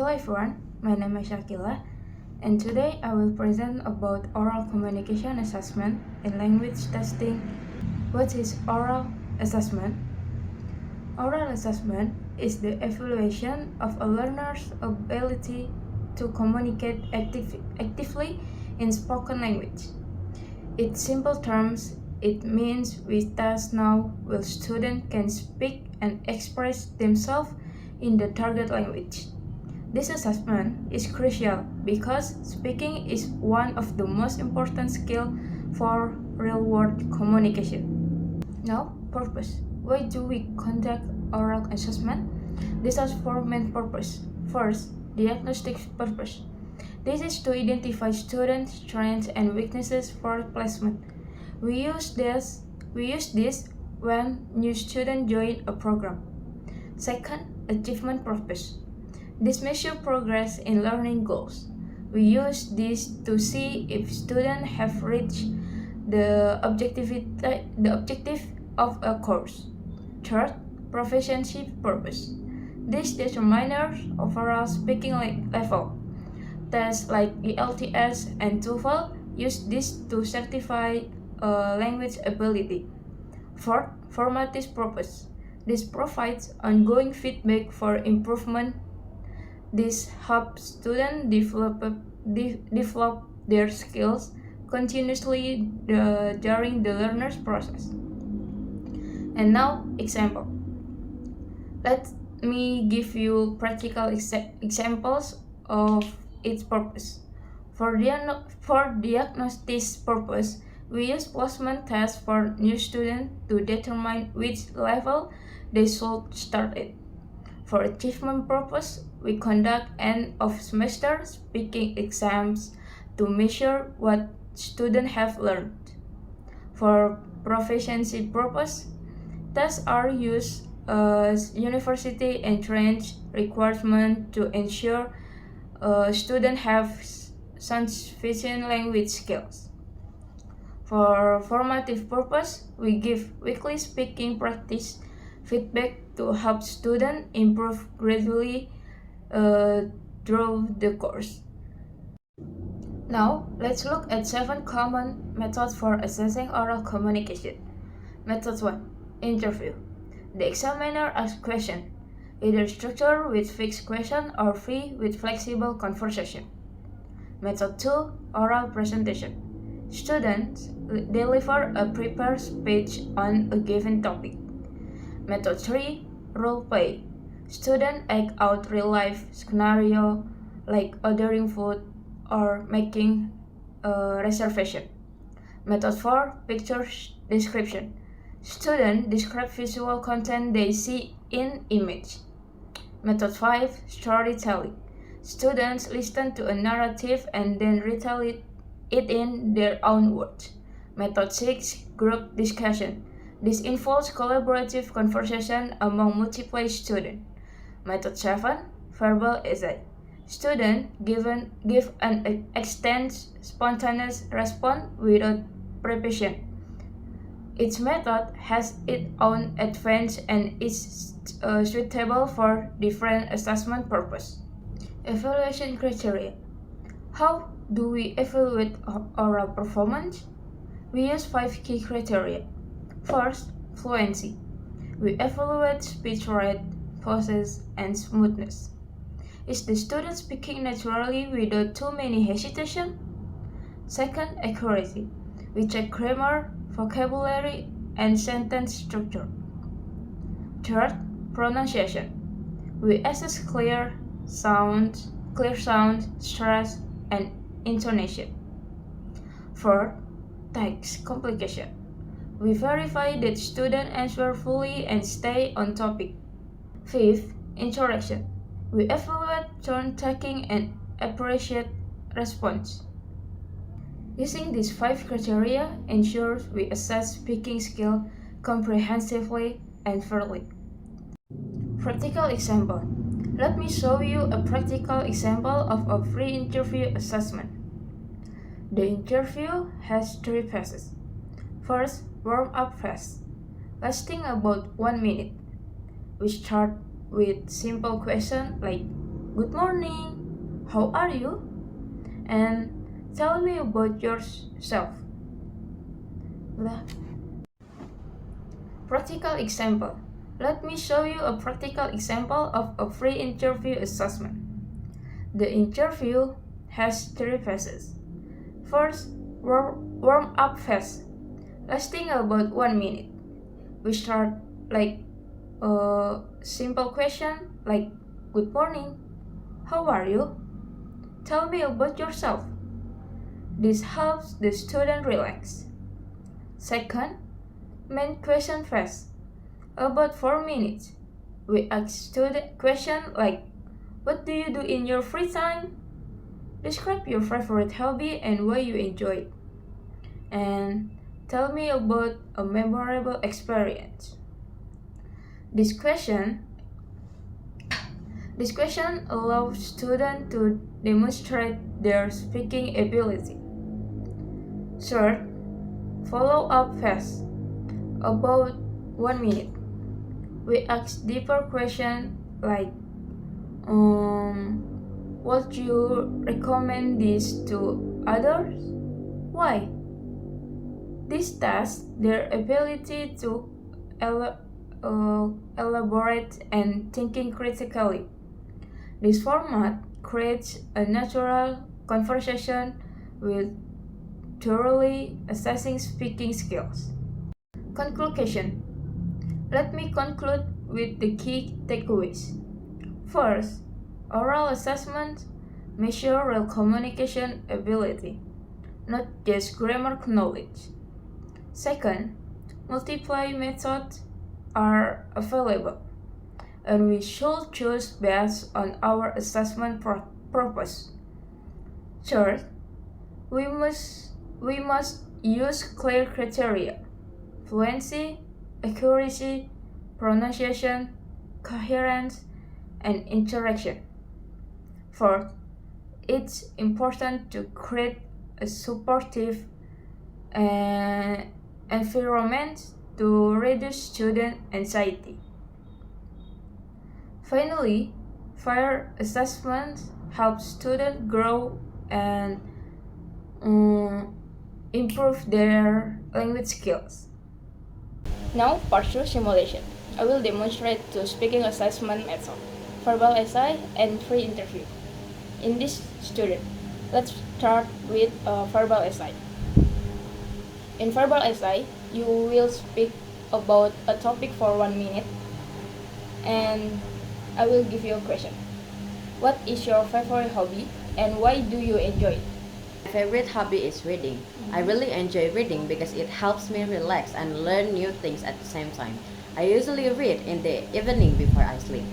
Hello everyone, my name is Shakila, and today I will present about oral communication assessment in language testing. What is oral assessment? Oral assessment is the evaluation of a learner's ability to communicate actively in spoken language. In simple terms, it means we test now will students can speak and express themselves in the target language. This assessment is crucial because speaking is one of the most important skills for real-world communication. Now, purpose. Why do we conduct oral assessment? This has four main purposes. First, diagnostic purpose. This is to identify students' strengths and weaknesses for placement. We use this when new students join a program. Second, achievement purpose. This measures progress in learning goals. We use this to see if students have reached the objective of a course. Third, proficiency purpose. This determines overall speaking level. Tests like ELTS and TOEFL use this to certify language ability. Fourth, formative purpose. This provides ongoing feedback for improvement. This helps students develop their skills continuously during the learner's process. And now, example. Let me give you practical examples of its purpose. For diagnostic purpose, we use placement tests for new students to determine which level they should start at. For achievement purpose, we conduct end of semester speaking exams to measure what students have learned. For proficiency purpose, tests are used as university entrance requirement to ensure students have sufficient language skills. For formative purpose, we give weekly speaking practice feedback to help students improve gradually through the course. Now, let's look at 7 common methods for assessing oral communication. Method 1. Interview. The examiner asks questions, either structured with fixed question or free with flexible conversation. Method 2. Oral presentation. Students deliver a prepared speech on a given topic. Method 3. Role play. Students act out real-life scenario like ordering food or making a reservation. Method 4. Picture description. Students describe visual content they see in image. Method 5. Storytelling. Students listen to a narrative and then retell it in their own words. Method 6. Group discussion. This involves collaborative conversation among multiple students. Method 7. Verbal essay. Students give an extended spontaneous response without preparation. Each method has its own advantage and is suitable for different assessment purposes. Evaluation criteria. How do we evaluate oral performance? We use 5 key criteria. First, fluency. We evaluate speech rate, pauses, and smoothness. Is the student speaking naturally without too many hesitation? Second, accuracy. We check grammar, vocabulary, and sentence structure. Third, pronunciation. We assess clear sound, stress, and intonation. Fourth, text complication. We verify that students answer fully and stay on topic. Fifth, interaction. We evaluate turn-taking and appreciate response. Using these 5 criteria ensures we assess speaking skill comprehensively and fairly. Practical example. Let me show you a practical example of a free interview assessment. The interview has 3 phases. First, warm-up phase, lasting about 1 minute. We start with simple questions like, good morning, how are you? And tell me about yourself. Practical example. Let me show you a practical example of a free interview assessment. The interview has 3 phases. First, warm up phase, lasting about 1 minute. We start like a simple question like good morning, how are you? Tell me about yourself. This helps the student relax. Second, main question phase, about 4 minutes. We ask student questions like what do you do in your free time? Describe your favorite hobby and why you enjoy it. And tell me about a memorable experience. This question allows students to demonstrate their speaking ability. Third, follow-up phase, about 1 minute. We ask deeper questions like, would you recommend this to others? Why? This tests their ability to elaborate and thinking critically. This format creates a natural conversation with thoroughly assessing speaking skills. Conclusion. Let me conclude with the key takeaways. First, oral assessments measure real communication ability, not just grammar knowledge. Second, multiple methods are available, and we should choose based on our assessment purpose. Third, we must use clear criteria: fluency, accuracy, pronunciation, coherence, and interaction. Fourth, it's important to create a supportive environment to reduce student anxiety. Finally, fair assessment helps students grow and improve their language skills. Now, part 2 simulation. I will demonstrate two speaking assessment methods, verbal essay and free interview. In this student, let's start with a verbal essay. In verbal essay, you will speak about a topic for 1 minute, and I will give you a question. What is your favorite hobby and why do you enjoy it? My favorite hobby is reading. I really enjoy reading because it helps me relax and learn new things at the same time. I usually read in the evening before I sleep.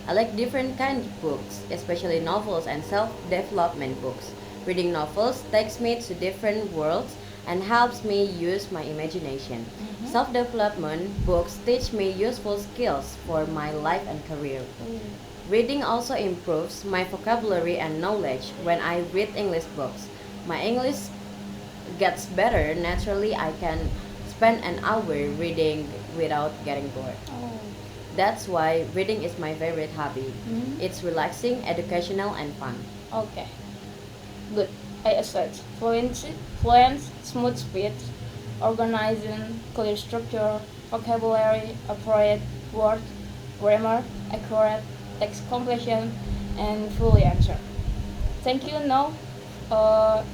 I like different kinds of books, especially novels and self-development books. Reading novels takes me to different worlds and helps me use my imagination. Self-development books teach me useful skills for my life and career. Reading also improves my vocabulary and knowledge when I read English books. My English gets better naturally. I can spend an hour reading without getting bored. That's why reading is my favorite hobby. It's relaxing, educational, and fun. Okay, good. I assert fluent, smooth speech, organizing, clear structure, vocabulary, appropriate word, grammar, accurate text completion, and fully answer. Thank you. Now,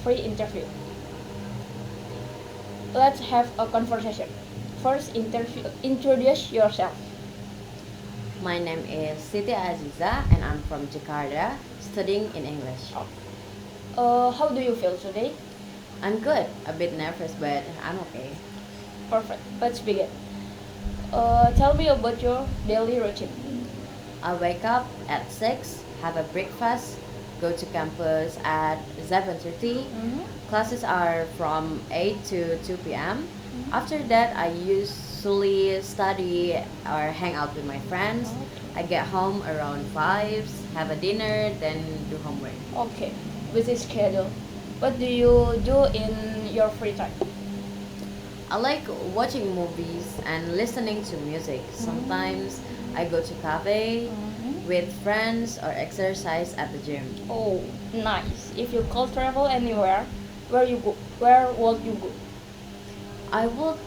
free interview. Let's have a conversation. First, introduce yourself. My name is Siti Aziza and I'm from Jakarta, studying in English. How do you feel today? I'm good, a bit nervous, but I'm okay. Perfect. Let's begin. Tell me about your daily routine. I wake up at 6, have a breakfast, go to campus at 7:30. Classes are from 8 to 2 p.m. After that, I usually study or hang out with my friends. I get home around 5, have a dinner, then do homework. Okay, busy schedule. What do you do in your free time? I like watching movies and listening to music. Sometimes I go to cafe, with friends or exercise at the gym. Oh, nice. If you could travel anywhere, where would you go? I would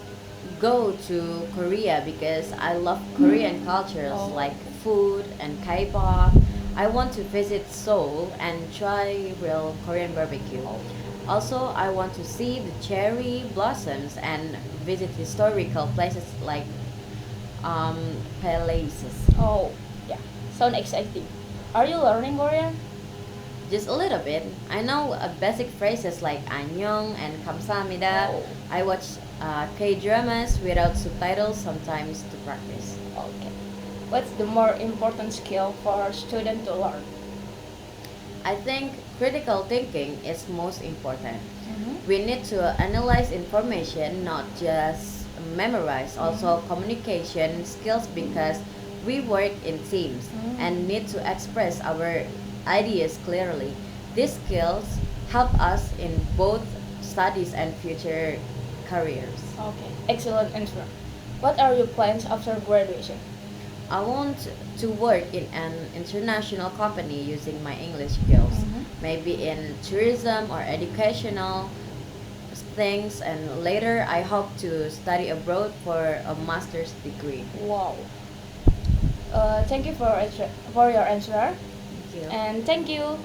go to Korea because I love Korean cultures Oh. like food and K-pop. I want to visit Seoul and try real Korean barbecue. Also, I want to see the cherry blossoms and visit historical places like palaces. Oh, yeah. Sound exciting. Are you learning Korean? Just a little bit. I know basic phrases like annyeong and 감사합니다. Oh. I watch K-dramas without subtitles sometimes to practice. Okay. What's the more important skill for a student to learn? I think critical thinking is most important. Mhm. We need to analyze information, not just memorize. Also, communication skills because we work in teams and need to express our ideas clearly. These skills help us in both studies and future careers. Okay. Excellent answer. What are your plans after graduation? I want to work in an international company using my English skills, maybe in tourism or educational things, and later I hope to study abroad for a master's degree. Wow. Thank you for your answer. Thank you. And thank you